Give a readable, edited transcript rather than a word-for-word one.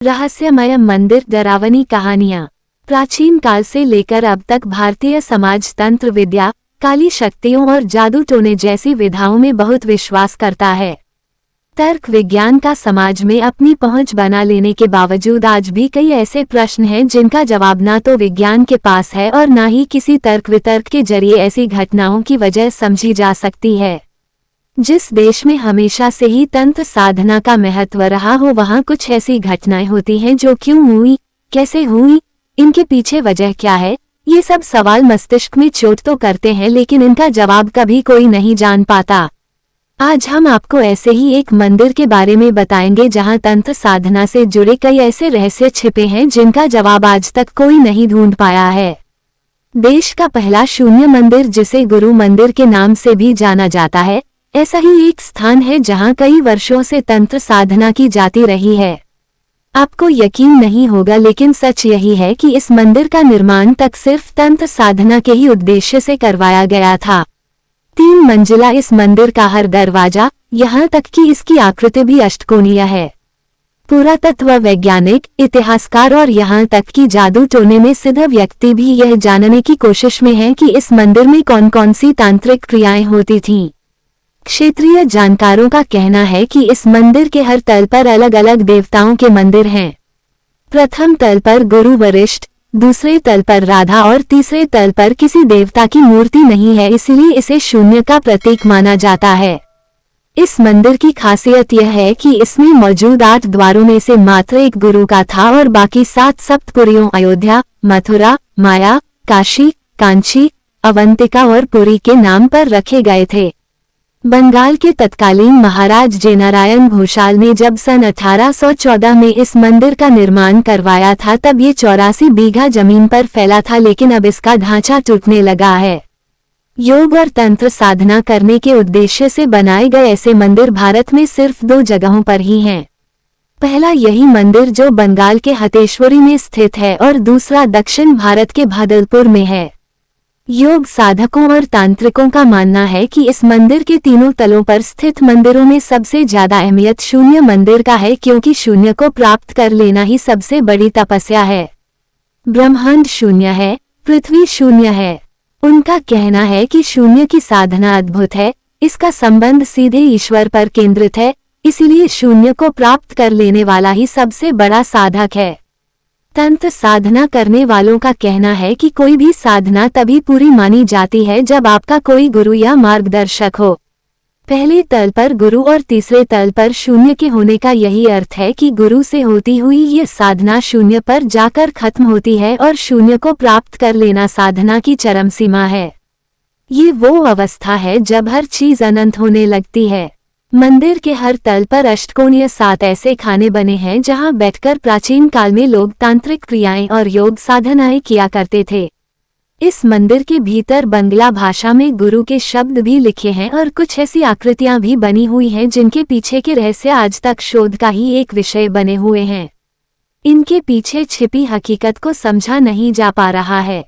रहस्यमय मंदिर, डरावनी कहानियां। प्राचीन काल से लेकर अब तक भारतीय समाज तंत्र विद्या, काली शक्तियों और जादू टोने जैसी विधाओं में बहुत विश्वास करता है। तर्क विज्ञान का समाज में अपनी पहुंच बना लेने के बावजूद आज भी कई ऐसे प्रश्न हैं जिनका जवाब ना तो विज्ञान के पास है और ना ही किसी तर्क वितर्क के जरिए ऐसी घटनाओं की वजह समझी जा सकती है। जिस देश में हमेशा से ही तंत्र साधना का महत्व रहा हो, वहाँ कुछ ऐसी घटनाएं होती हैं जो क्यों हुई, कैसे हुई, इनके पीछे वजह क्या है, ये सब सवाल मस्तिष्क में चोट तो करते हैं लेकिन इनका जवाब कभी कोई नहीं जान पाता। आज हम आपको ऐसे ही एक मंदिर के बारे में बताएंगे जहां तंत्र साधना से जुड़े कई ऐसे रहस्य छिपे हैं जिनका जवाब आज तक कोई नहीं ढूंढ पाया है। देश का पहला शून्य मंदिर, जिसे गुरु मंदिर के नाम से भी जाना जाता है, ऐसा ही एक स्थान है जहां कई वर्षों से तंत्र साधना की जाती रही है। आपको यकीन नहीं होगा लेकिन सच यही है कि इस मंदिर का निर्माण तक सिर्फ तंत्र साधना के ही उद्देश्य से करवाया गया था। 3 मंजिला इस मंदिर का हर दरवाजा, यहाँ तक कि इसकी आकृति भी अष्टकोणीय है। पुरातत्व वैज्ञानिक, इतिहासकार और यहाँ तक कि जादू टोने में सिद्ध व्यक्ति भी यह जानने की कोशिश में हैं कि इस मंदिर में कौन कौन सी तांत्रिक क्रियाएं होती थीं। क्षेत्रीय जानकारों का कहना है कि इस मंदिर के हर तल पर अलग अलग देवताओं के मंदिर हैं। प्रथम तल पर गुरु वरिष्ठ, दूसरे तल पर राधा और तीसरे तल पर किसी देवता की मूर्ति नहीं है, इसलिए इसे शून्य का प्रतीक माना जाता है। इस मंदिर की खासियत यह है कि इसमें मौजूद 8 द्वारों में से मात्र एक गुरु का था और बाकी 7 सप्तपुरियों अयोध्या, मथुरा, माया, काशी, कांची, अवंतिका और पुरी के नाम पर रखे गए थे। बंगाल के तत्कालीन महाराज जयनारायण घोषाल ने जब सन 1814 में इस मंदिर का निर्माण करवाया था तब ये 84 बीघा जमीन पर फैला था, लेकिन अब इसका ढांचा टूटने लगा है। योग और तंत्र साधना करने के उद्देश्य से बनाए गए ऐसे मंदिर भारत में सिर्फ 2 जगहों पर ही हैं। पहला यही मंदिर जो बंगाल के हतेश्वरी में स्थित है और दूसरा दक्षिण भारत के भागलपुर में है। योग साधकों और तांत्रिकों का मानना है कि इस मंदिर के तीनों तलों पर स्थित मंदिरों में सबसे ज्यादा अहमियत शून्य मंदिर का है, क्योंकि शून्य को प्राप्त कर लेना ही सबसे बड़ी तपस्या है। ब्रह्मांड शून्य है, पृथ्वी शून्य है। उनका कहना है कि शून्य की साधना अद्भुत है, इसका संबंध सीधे ईश्वर पर केंद्रित है, इसीलिए शून्य को प्राप्त कर लेने वाला ही सबसे बड़ा साधक है। तंत्र साधना करने वालों का कहना है कि कोई भी साधना तभी पूरी मानी जाती है जब आपका कोई गुरु या मार्गदर्शक हो। पहले तल पर गुरु और तीसरे तल पर शून्य के होने का यही अर्थ है कि गुरु से होती हुई ये साधना शून्य पर जाकर खत्म होती है और शून्य को प्राप्त कर लेना साधना की चरम सीमा है। ये वो अवस्था है जब हर चीज अनंत होने लगती है। मंदिर के हर तल पर अष्टकोणीय 7 ऐसे खाने बने हैं जहां बैठकर प्राचीन काल में लोग तांत्रिक क्रियाएं और योग साधनाएं किया करते थे। इस मंदिर के भीतर बंगला भाषा में गुरु के शब्द भी लिखे हैं और कुछ ऐसी आकृतियां भी बनी हुई हैं जिनके पीछे के रहस्य आज तक शोध का ही एक विषय बने हुए हैं। इनके पीछे छिपी हकीकत को समझा नहीं जा पा रहा है।